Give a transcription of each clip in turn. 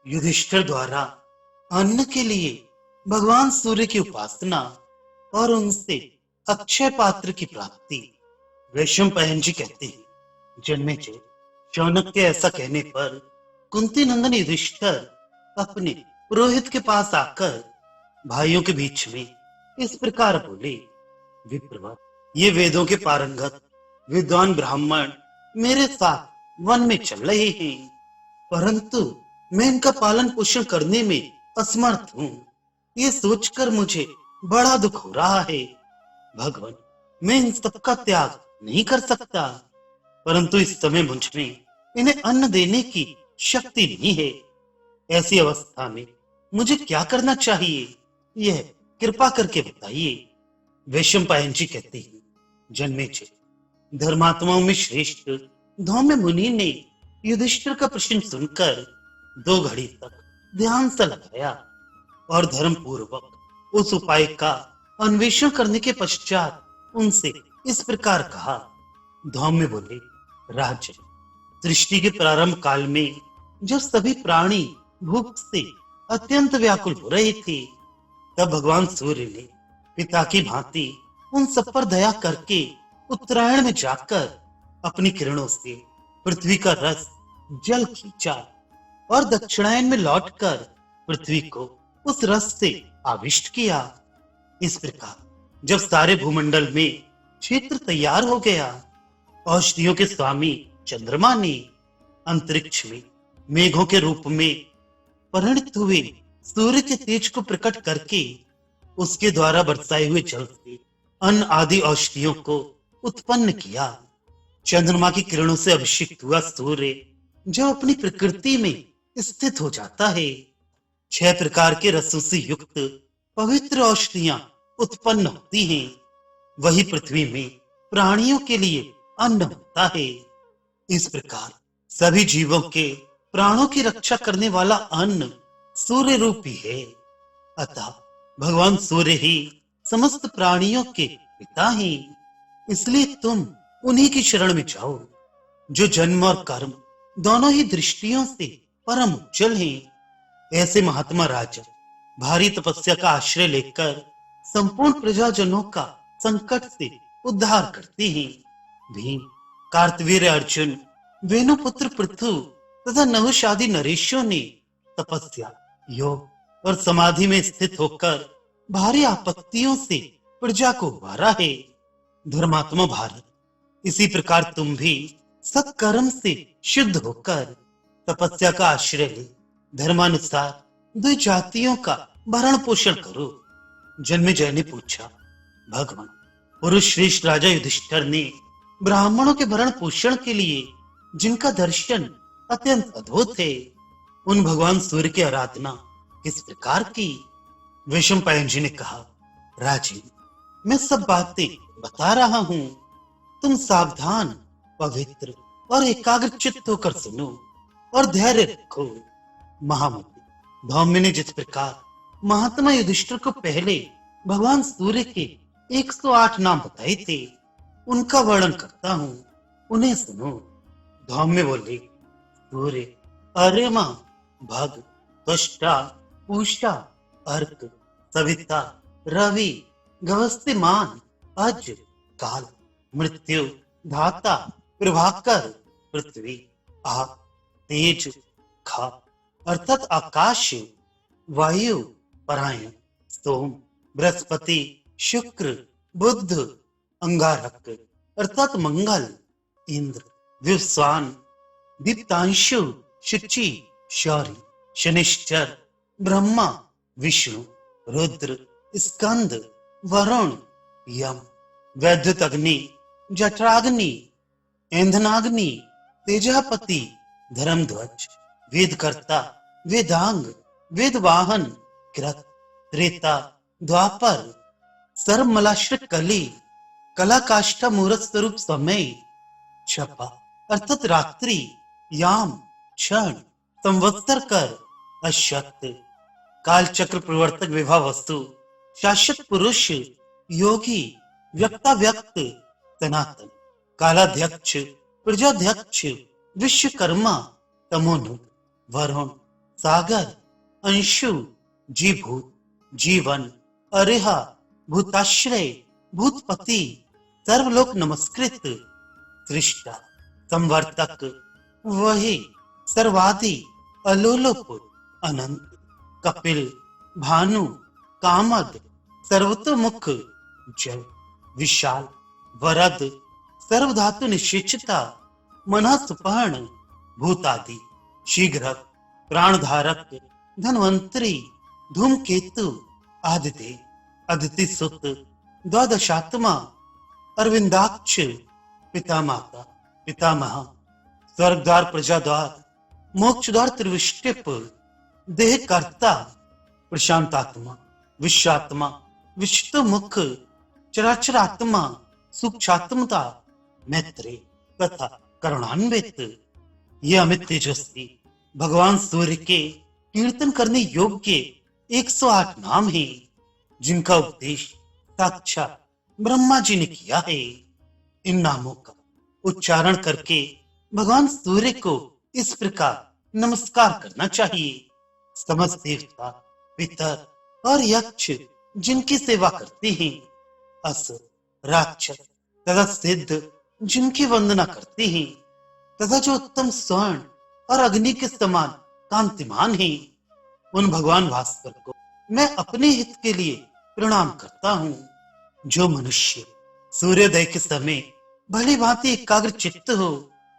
युधिष्ठिर द्वारा अन्न के लिए भगवान सूर्य की उपासना और उनसे अक्षय पात्र की प्राप्ति। वैशंपायन जी कहते हैं, जन्मेजय, शौनक के ऐसा कहने पर कुंती नंदन युधिष्ठिर अपने पुरोहित के पास आकर भाइयों के बीच में इस प्रकार बोले, विप्रवर, ये वेदों के पारंगत विद्वान ब्राह्मण मेरे साथ वन में चल रहे हैं, परंतु मैं इनका पालन पोषण करने में असमर्थ हूँ। ये सोचकर मुझे बड़ा दुख हो रहा है। भगवान, मैं इन सबका त्याग नहीं कर सकता, परंतु इस समय मुझ में इन्हें अन्न देने की शक्ति नहीं है। ऐसी अवस्था में मुझे क्या करना चाहिए, यह कृपा करके बताइए। वैशंपायन जी कहते हैं, जन्मेजय, धर्मात्माओं में श्रेष्ठ धौम्य मुनि ने युधिष्ठिर का प्रश्न सुनकर 2 घड़ी तक ध्यान से लगाया और धर्म पूर्वक उस उपाय का अन्वेषण करने के पश्चात उनसे इस प्रकार कहा। धौम्य बोले, राजन, सृष्टि के प्रारंभ काल में जब सभी प्राणी भूख से अत्यंत व्याकुल हो रहे थे, तब भगवान सूर्य ने पिता की भांति उन सब पर दया करके उत्तरायण में जाकर अपनी किरणों से पृथ्वी का रस जल खींचा और दक्षिणायन में लौटकर पृथ्वी को उस रस से आविष्ट किया। इस प्रकार जब सारे भूमंडल में क्षेत्र तैयार हो गया, औषधियों के स्वामी चंद्रमा ने अंतरिक्ष में मेघों के रूप में परिणत हुए सूर्य के तेज को प्रकट करके उसके द्वारा बरसाए हुए जल से अन्न आदि औषधियों को उत्पन्न किया। चंद्रमा की किरणों से अभिषिक्त हुआ सूर्य जब अपनी प्रकृति में स्थित हो जाता है, 6 प्रकार के रसों से युक्त पवित्र औषधियां उत्पन्न होती हैं। वही पृथ्वी में प्राणियों के लिए अन्न होता है। इस प्रकार सभी जीवों के प्राणों की रक्षा करने वाला अन्न सूर्य रूपी है। अतः भगवान सूर्य ही समस्त प्राणियों के पिता हैं। इसलिए तुम उन्हीं की शरण में जाओ, जो जन्म और कर्म दोनों ही दृष्टियों से परम उज्जवल हैं। ऐसे महात्मा राजा भारी तपस्या का आश्रय लेकर संपूर्ण प्रजाजनों का संकट से उद्धार करते हैं। भीम, कार्तवीर्य अर्जुन, वेणुपुत्र पृथु तथा नहुष आदि नरेशों ने तपस्या, योग और समाधि में स्थित होकर भारी आपत्तियों से प्रजा को उबारा है। धर्मात्मा भारत, इसी प्रकार तुम भी सत्कर्म से शुद्ध होकर तपस्या का आश्रय ले धर्मानुसार 2 जातियों का भरण पोषण करो। जन्मेजय ने पूछा, भगवान, पुरुष श्रेष्ठ राजा युधिष्ठिर ने ब्राह्मणों के भरण पोषण के लिए जिनका दर्शन अत्यंत अद्भुत है, उन भगवान सूर्य की आराधना किस प्रकार की? वैशंपायन जी ने कहा, राजन, मैं सब बातें बता रहा हूं, तुम सावधान, पवित्र और एकाग्र चित्त होकर सुनो और धैर्य रखो। महामती, धौम्य ने जिस प्रकार महात्मा युधिष्ठिर को पहले भगवान सूर्य के 108 नाम बताए थे, उनका वर्णन करता हूं, उन्हें सुनो। धौम्य बोले, सूर्य, अर्यमा, भग, त्वष्टा, पूषा, अर्क, सविता, रवि, गवस्तिमान, अज, काल, मृत्यु, धाता, प्रभाकर, पृथ्वी, आग, तेज, खा अर्थात आकाश, वायु, परायण, सोम, बृहस्पति, शुक्र, बुध, अंगारक अर्थात मंगल, इंद्र, विश्वान, दीप्तांशु, शुचि, शौर्य, शनिश्चर, ब्रह्मा, विष्णु, रुद्र, स्कंद, वरुण, यम, वैद्युत अग्नि, जठराग्नि, ऐंधनाग्नि, तेजापति, धर्मध्वज, वेदकर्ता, वेदांग, वेदवाहन, कृत, त्रेता, द्वापर, सर्वमलाश्रित कली, कला काष्ठा मूर्त स्वरूप समय, छपा अर्थात रात्रि, याम, क्षण, संवत्सर कर, अशक्त, काल चक्र प्रवर्तक विभा वस्तु, शाश्वत पुरुष, योगी, व्यक्ता व्यक्त, सनातन, कालाध्यक्ष, प्रजाध्यक्ष, विश्वकर्मा, तमोनुग, वरुण, सागर, अंशु, जीभूत, जीवन, अरिहा, भूताश्रय, भूतपति, सर्वलोक नमस्कृत, सृष्टा, संवर्तक, वही सर्वादि, अलोलोप, अनंत, कपिल, भानु, कामद, सर्वतोमुख, जय, विशाल, वरद, सर्वधातु निश्चिता, मनः सुपर्ण, भूतादि, शीघ्र, प्राणधारक, धन्वंतरी, धूमकेतु, आदित्य, अदिति सुत, द्वादशात्मा, अरविंदाक्ष, पिता माता, पितामह, स्वर्गद्वार प्रजाद्वार, मोक्षद्वार त्रिविष्टिप, देह कर्ता, प्रशांतात्मा, विश्वात्मा, विश्वमुख, चराचरात्मा, सूक्षात्मता, मैत्रे तथा करुणान्वित, ये अमित तेजस्वी भगवान सूर्य के कीर्तन करने योग्य 108 नाम हैं, जिनका उपदेश साक्षात ब्रह्मा जी ने किया है। इन नामों का उच्चारण करके भगवान सूर्य को इस प्रकार नमस्कार करना चाहिए। समस्त देवता, पितर और यक्ष जिनकी सेवा करते हैं, असुर, राक्षस तथा सिद्ध जिनकी वंदना करते हैं, तथा जो उत्तम स्वर्ण और अग्नि के समान कांतिमान हैं, उन भगवान भास्कर को मैं अपने हित के लिए प्रणाम करता हूँ। जो मनुष्य सूर्योदय के समय भली भांति एकाग्र चित्त हो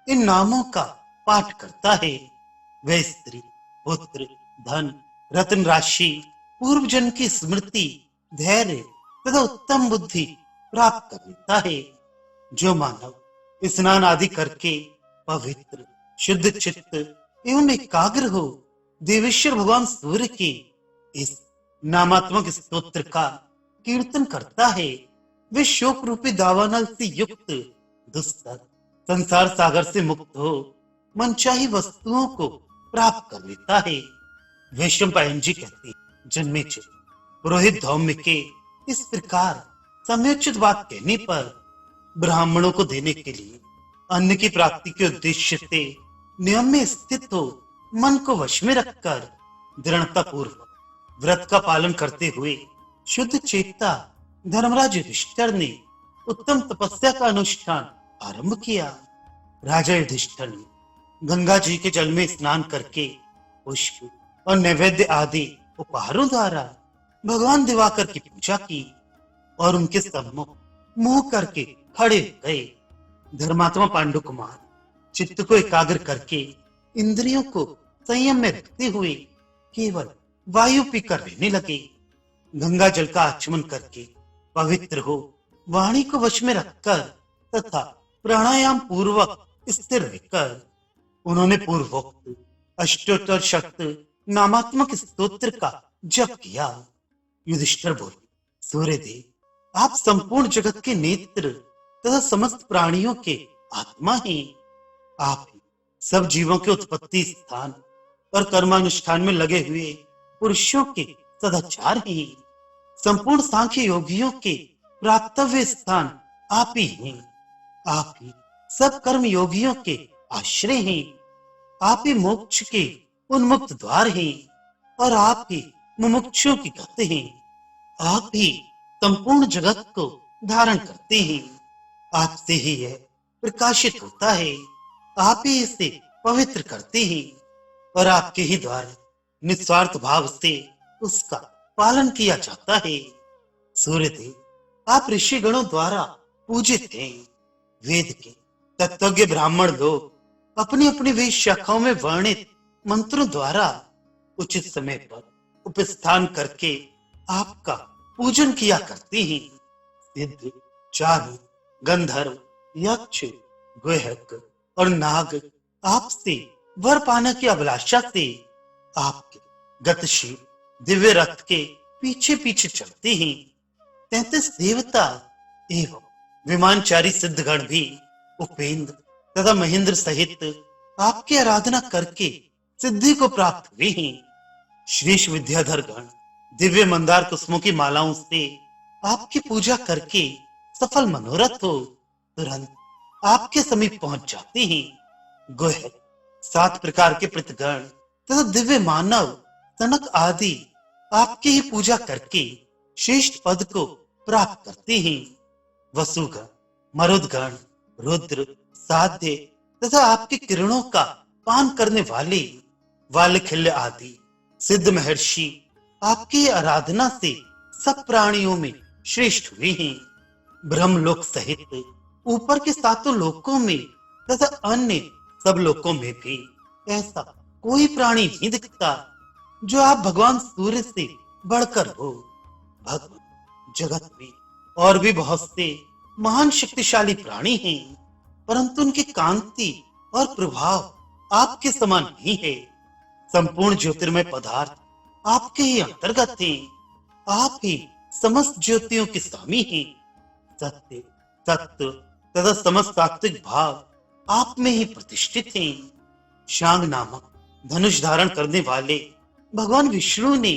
इन नामों का पाठ करता है, वह स्त्री, पुत्र, धन, रत्न राशि, पूर्व जन्म की स्मृति, धैर्य तथा उत्तम बुद्धि प्राप्त कर लेता है। जो मानव स्नान आदि करके पवित्र, शुद्ध चित्त एवं एकाग्र हो देवेश्वर भगवान सूर्य के इस नामात्मक स्तोत्र का कीर्तन करता है, वे शोक रूपी दावानल से युक्त दुस्तर संसार सागर से मुक्त हो मनचाही वस्तुओं को प्राप्त कर लेता है। वैशंपायन जी कहते, जन्मेजय पुरोहित धौम्य के इस प्रकार समयोचित बात कहने पर ब्राह्मणों को देने के लिए अन्न की प्राप्ति के उद्देश्य से नियम में स्थित हो मन को वश में रखकर दृढ़ता पूर्वक व्रत का पालन करते हुए शुद्ध चेता धर्मराज युधिष्ठिर ने उत्तम तपस्या का अनुष्ठान आरंभ किया। राजा युधिष्ठिर ने गंगा जी के जल में स्नान करके पुष्प और नैवेद्य आदि उपहारों द्वारा भगवान दिवाकर की पूजा की और उनके सम्मुख मुंह करके खड़े गए। धर्मात्मा पांडु कुमार चित्त को एकाग्र करके इंद्रियों को संयम में रखते हुए केवल वायु पीकर रहने लगे। गंगा जल का आचमन करके पवित्र हो वाणी को वश में रखकर तथा प्राणायाम पूर्वक स्थिर रहकर उन्होंने पूर्वोक्त अष्टोत्तर शक्त नामात्मक स्तोत्र का जप किया। युधिष्ठिर बोले, सूर्यदेव, आप संपूर्ण जगत के नेत्र तथा समस्त प्राणियों के आत्मा हैं। आप ही सब जीवों के उत्पत्ति स्थान और कर्मानुष्ठान में लगे हुए पुरुषों के सदाचार हैं। संपूर्ण सांख्य योगियों के प्राप्तव्य स्थान आप ही हैं। आप ही सब कर्म योगियों के आश्रय हैं। आप ही मोक्ष के उन्मुक्त द्वार हैं और आप ही मुमुक्षुओं की गति हैं। आप ही संपूर्ण जगत को धारण करते हैं। आपसे ही यह प्रकाशित होता है। आप ही इसे पवित्र करते हैं और आपके ही द्वारा निस्वार्थ भाव से उसका पालन किया जाता है। सूर्यदेव, आप ऋषि गणों द्वारा पूजित हैं। वेद के तत्वज्ञ ब्राह्मण लोग अपनी अपनी वेद शाखाओं में वर्णित मंत्रों द्वारा उचित समय पर उपस्थान करके आपका पूजन किया करते हैं। सिद्ध, चारु, गंधर्व, यक्ष, गुहक और नाग आपसे वर पाने की अभिलाषा से आपके गतिशील दिव्य रथ के पीछे पीछे चलते हैं। 33 देवता एवं विमानचारी सिद्धगण भी उपेंद्र तथा महेंद्र सहित आपकी आराधना करके सिद्धि को प्राप्त हुए हैं। श्रेष्ठ विद्याधर गण दिव्य मंदार कुसुमों की मालाओं से आपकी पूजा करके सफल मनोरथ हो तुरंत आपके समीप पहुंच जाते हैं। गुह 7 प्रकार के प्रतिगण तथा दिव्य मानव सनक आदि आपकी ही पूजा करके श्रेष्ठ पद को प्राप्त करते हैं। वसुगण, मरुदगण, रुद्र, साध्य तथा आपकी किरणों का पान करने वाले वालखिल्य आदि सिद्ध महर्षि आपकी आराधना से सब प्राणियों में श्रेष्ठ हुए हैं। ब्रह्मलोक सहित ऊपर के सातों लोकों में तथा अन्य सब लोकों में भी ऐसा कोई प्राणी नहीं दिखता जो आप भगवान सूर्य से बढ़कर हो। भगवान जगत में और भी बहुत से महान शक्तिशाली प्राणी हैं, परंतु उनकी कांति और प्रभाव आपके समान नहीं है। संपूर्ण ज्योतिर्मय पदार्थ आपके ही अंतर्गत हैं। आप ही समस्त ज्योतियों के स्वामी हैं। सत्य, तत्व तथा समस्त सात्विक भाव आप में ही प्रतिष्ठित हैं। शांग नामक धनुष धारण करने वाले भगवान विष्णु ने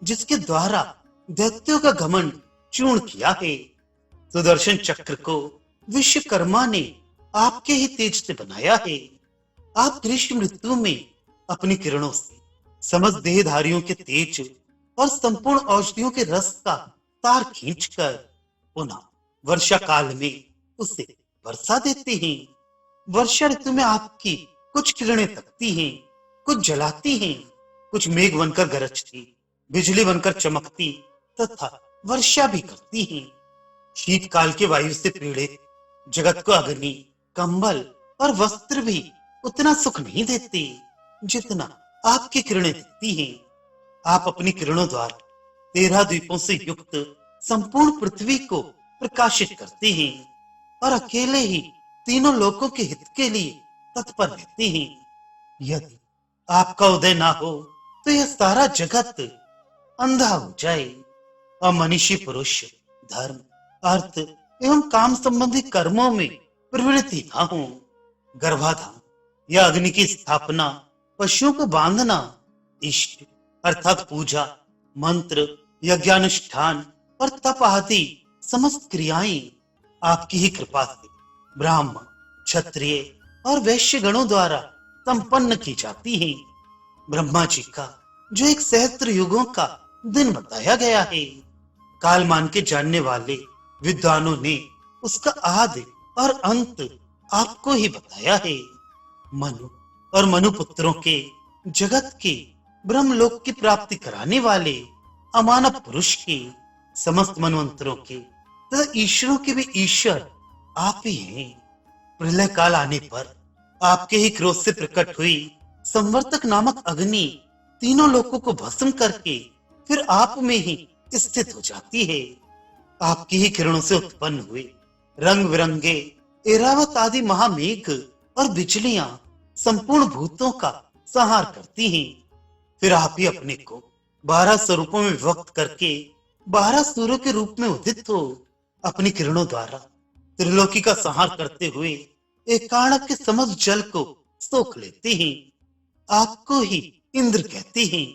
जिसके द्वारा दैत्यों का घमंड चूर्ण किया है, सुदर्शन चक्र को विश्वकर्मा ने आपके ही तेज से बनाया है। आप ग्रीष्म ऋतु में अपनी किरणों से समस्त देहधारियों के तेज और संपूर्ण औषधियों के रस का तार खींचकर पुनः वर्षा काल में उसे वर्षा देते हैं। वर्षा ऋतु में आपकी कुछ किरणें तकती हैं, कुछ जलाती हैं, कुछ मेघ बनकर गरजती, बिजली बनकर चमकती तथा वर्षा भी करती हैं। शीतकाल के वायु से पीड़ित जगत को अग्नि, कंबल और वस्त्र भी उतना सुख नहीं देते जितना आपकी किरणें देती हैं। आप अपनी किरणों द्वारा 13 द्वीपों से युक्त संपूर्ण पृथ्वी को प्रकाशित करते हैं और अकेले ही तीनों लोकों के हित के लिए तत्पर रहते हैं। यदि आपका उदय ना हो तो यह सारा जगत अंधा हो जाए और मनीषी पुरुष धर्म, अर्थ एवं काम संबंधी कर्मों में प्रवृत्ति ना हो। गर्भाधान या अग्नि की स्थापना, पशुओं को बांधना, इष्ट अर्थात पूजा, मंत्र, यज्ञानुष्ठान और तप आदि समस्त क्रियाएं आपकी ही कृपा से ब्राह्मण, क्षत्रिय और वैश्य गणों द्वारा संपन्न की जाती हैं। ब्रह्मा जी का जो एक सहस्त्र युगों का दिन बताया गया है, काल मान के जानने वाले विद्वानों ने उसका आदि और अंत आपको ही बताया है। मनु और मनु पुत्रों के जगत के ब्रह्मलोक की प्राप्ति कराने वाले अमानव पुरुष के समस्त मनवंतरों के तथा ईश्वरों के भी ईश्वर आप ही हैं। प्रलय काल आने पर आपके ही क्रोध से प्रकट हुई संवर्तक नामक अग्नि तीनों लोकों को भस्म करके फिर आप में ही स्थित हो जाती है। आपकी ही किरणों से उत्पन्न हुए रंग बिरंगे एरावत आदि महामेघ और बिजलियां संपूर्ण भूतों का संहार करती हैं। फिर आप ही अपने को 12 स्वरूपों में विभक्त करके 12 सूर्यों के रूप में उदित हो अपनी किरणों द्वारा त्रिलोकी का संहार करते हुए एकाणक के समस्त जल को सोख लेते हैं। आपको ही इंद्र कहते हैं।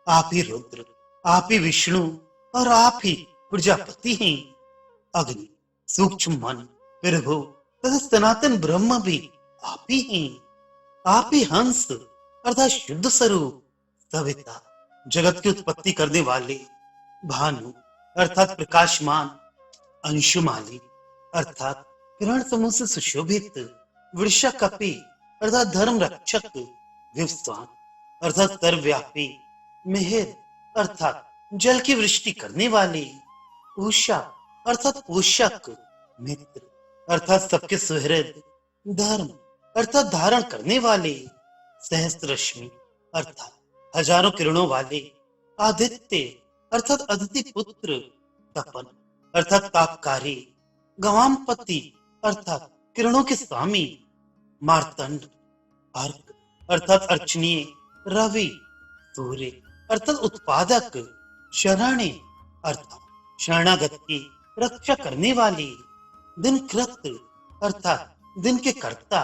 आप ही रुद्र, आप ही विष्णु और आप ही प्रजापति हैं। अग्नि, सूक्ष्म मन, प्रभु तथा सनातन ब्रह्म भी आप ही हैं। आप ही हंस अर्थात शुद्ध स्वरूप, सविता जगत की उत्पत्ति करने वाले, भानु अर्थात प्रकाशमान, अंशुमाली अर्थात किरण समूह से सुशोभित, वृषा कपि अर्थात धर्म रक्षक, विवस्वान अर्थात सर्वव्यापी, मेहर अर्थात जल की वृष्टि करने वाले, उषा अर्थात पोषक, मित्र अर्थात सबके सुहृद, धर्म अर्थात धारण करने वाले, सहस्त्र रश्मि अर्थात हजारों किरणों वाले, आदित्य अर्थात अदिति पुत्र, तपन अर्थात तापकारी, गवामपति अर्थात किरणों के स्वामी, मार्तंड अर्क अर्थात अर्चनीय, रवि सूर्य अर्थात उत्पादक, शरणे अर्थात शरणागत की रक्षा करने वाली, दिनकृत अर्थात दिन के कर्ता,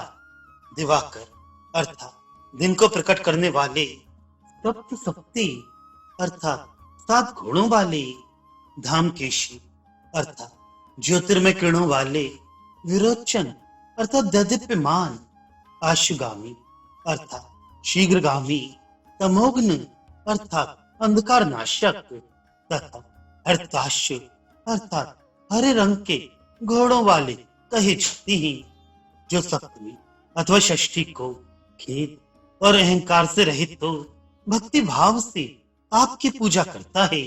दिवाकर अर्थात दिन को प्रकट करने वाले, सप्त शक्ति अर्थात 7 घोड़ों वाले, धामकेशी अर्थात ज्योतिर्मय किरणों वाले, विरोचन अर्थात ददीप्यमान, आशुगामी अर्थात शीघ्रगामी, तमोग्न अर्थात अंधकार नाशक तथा हर्ताश्य अर्थात हरे रंग के घोड़ों वाले कहे जाते हैं, जो सप्तमी अथवा षष्ठी को खेद और अहंकार से रहित हो भक्ति भाव से आपकी पूजा करता है,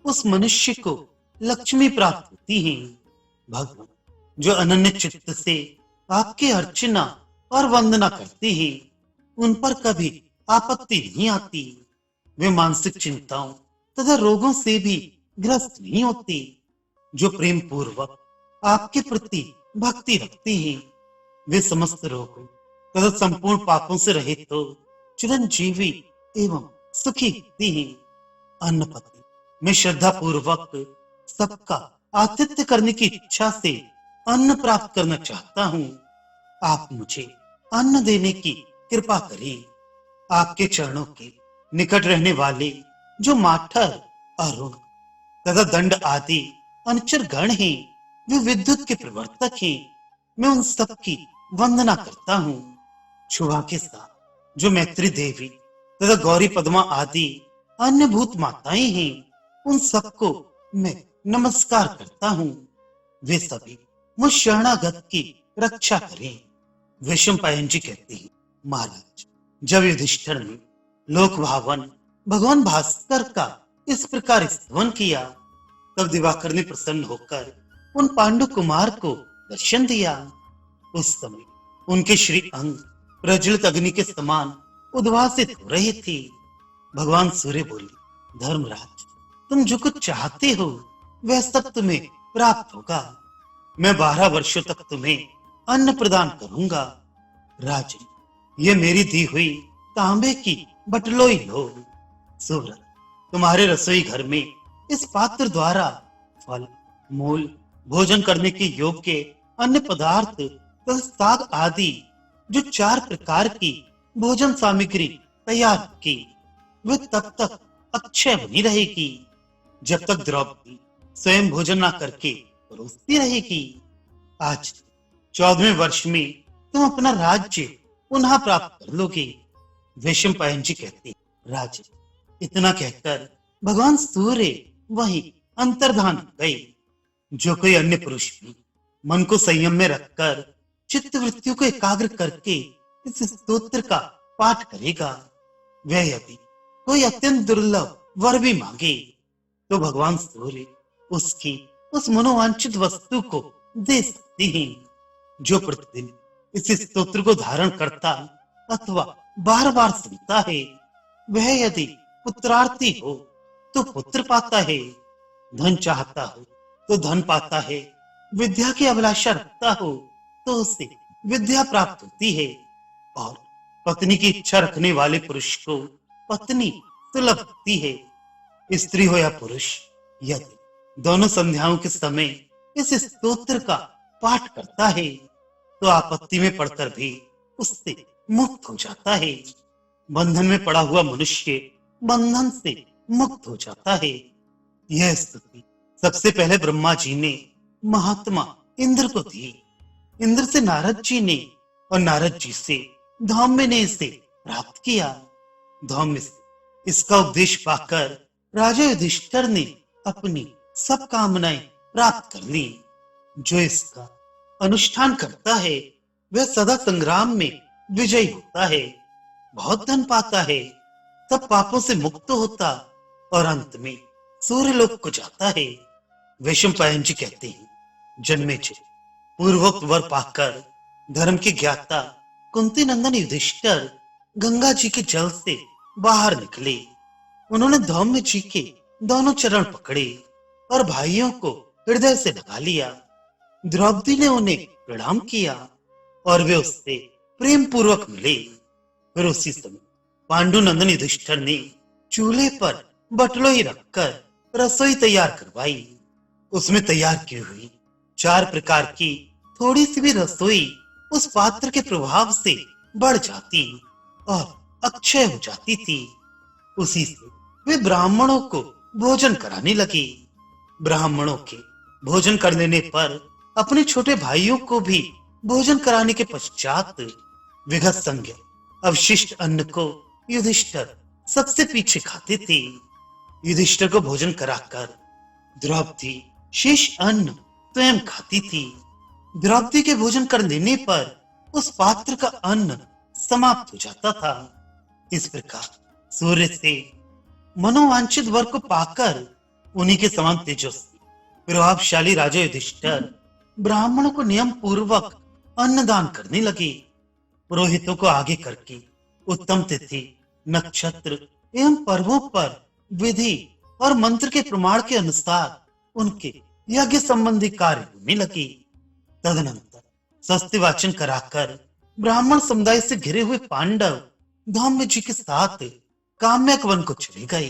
उस मनुष्य को लक्ष्मी प्राप्त होती है। भगवान जो अनन्य चित्त से आपकी अर्चना और वंदना करते हैं, उन पर कभी आपत्ति नहीं आती। वे मानसिक चिंताओं तथा रोगों से भी ग्रस्त नहीं होते। जो प्रेम पूर्वक आपके प्रति भक्ति रखते हैं, वे समस्त रोगों तथा संपूर्ण पापों से रहित हो चिरंजीवी एवं सुखी होते हैं। अन्नपति मैं श्रद्धा पूर्वक सबका आतिथ्य करने की इच्छा से अन्न प्राप्त करना चाहता हूँ। आप मुझे अन्न देने की कृपा करें। आपके चरणों के निकट रहने वाले जो माठर, अरुण तथा दंड आदि अनुचर गण हैं, वे विद्युत के प्रवर्तक हैं। मैं उन सब की वंदना करता हूँ। शुभा के साथ जो मैत्री देवी तथा गौरी पद्मा आदि अन्य भूत माताएं हैं, उन सबको मैं नमस्कार करता हूँ। वे सभी मुझ शरणागत की रक्षा करें। वैशंपायन जी कहते हैं, महाराज जब युधिष्ठिर ने लोक भावन भगवान भास्कर का इस प्रकार स्तवन किया, तब दिवाकर ने प्रसन्न होकर उन पांडु कुमार को दर्शन दिया। उस समय उनके श्री अंग प्रज्वलित अग्नि के समान उद्भासित हो रहे थे। भगवान सूर्य बोले, धर्मराज तुम जो कुछ चाहते हो वह सब तुम्हें प्राप्त होगा। मैं 12 वर्षों तक तुम्हें अन्न प्रदान करूंगा। राजन ये मेरी दी हुई तांबे की बटलोई लो। सुव्रत तुम्हारे रसोई घर में इस पात्र द्वारा फल मूल भोजन करने के योग्य अन्य पदार्थ तथा साग आदि जो 4 प्रकार की भोजन सामग्री तैयार की, वे तब तक अक्षय बनी रहेगी जब तक द्रौपदी स्वयं भोजन ना करके परोसती रहेगी। आज 14वें वर्ष में तुम अपना राज्य पुनः प्राप्त कर लोगे। वैशंपायन जी कहते, राजन इतना कहकर भगवान सूर्य वहीं अंतर्धान हो गए। जो कोई अन्य पुरुष भी मन को संयम में रखकर चित्त वृत्तियों को एकाग्र करके इस स्तोत्र का पाठ करेगा, वह यदि कोई अत्यंत दुर्लभ वर भी मांगे तो भगवान सूर्य उसकी उस मनोवांछित वस्तु को दे सकते हैं। जो प्रतिदिन इस स्तोत्र को धारण करता अथवा बार बार सुनता है, वह यदि पुत्रार्थी हो तो पुत्र पाता है, धन चाहता हो तो धन पाता है, विद्या की अभिलाषा रखता हो तो उसे विद्या प्राप्त होती है, और पत्नी की इच्छा रखने वाले पुरुष को पत्नी सुलभ होती है। स्त्री हो या पुरुष, यदि दोनों संध्याओं के समय इस स्तोत्र का पाठ करता है तो आपत्ति में पड़कर भी उससे मुक्त हो जाता है। बंधन में पड़ा हुआ मनुष्य बंधन से मुक्त हो जाता है। यह स्तुति सबसे पहले ब्रह्मा जी ने महात्मा इंद्र को दी। इंद्र से नारद जी ने और नारद जी से धौम्य ने इसे प्राप्त किया। धौम्य से इसका उपदेश पाकर राजा युधिष्ठिर ने अपनी सब कामनाएं प्राप्त कर ली। जो इसका अनुष्ठान करता है वह सदा संग्राम में विजयी होता है, बहुत धन पाता है, सब पापों से मुक्त होता और अंत में सूर्यलोक को जाता है। वैशंपायन जी कहते हैं, जन्मेजय पूर्वोक्त वर पाकर धर्म के ज्ञाता कुंती नंदन युधिष्ठिर गंगा जी के जल से बाहर निकले। उन्होंने धौम्य जी के दोनों चरण पकड़े और भाइयों को हृदय से लगा लिया। द्रौपदी ने उन्हें प्रणाम किया और वे उससे प्रेम पूर्वक मिले। फिर उसी समय पांडु नंदन युधिष्ठिर ने चूल्हे पर बटलोई रखकर रसोई तैयार करवाई। उसमें तैयार की हुई 4 प्रकार की थोड़ी सी भी रसोई उस पात्र के प्रभाव से बढ़ जाती और अक्षय हो जाती थी। उसी से वे ब्राह्मणों को भोजन कराने लगे। ब्राह्मणों के भोजन कर लेने पर अपने छोटे भाइयों को भी भोजन कराने के पश्चात विगत संज्ञा अवशिष्ट अन्न को युधिष्ठिर सबसे पीछे खाते थे। युधिष्ठिर को भोजन कराकर द्रौपदी शेष अन्न स्वयं खाती थी। द्रौपदी के भोजन कर लेने पर उस पात्र का अन्न समाप्त हो जाता था। इस प्रकार सूर्य से मनोवांछित वर को पाकर उन्हीं के समान तेजस्वी प्रभावशाली राजा युधिष्ठिर ब्राह्मणों को नियम पूर्वक अन्नदान करने लगे। पुरोहितों को आगे करके उत्तम तिथि, नक्षत्र एवं पर्वों पर विधि और मंत्र के प्रमाण के अनुसार उनके यज्ञ संबंधी कार्य होने लगे। तदनंतर स्वस्ति वाचन कराकर ब्राह्मण समुदाय से घिरे हुए पांडव धौम्य जी के साथ काम्यक वन को चले गए।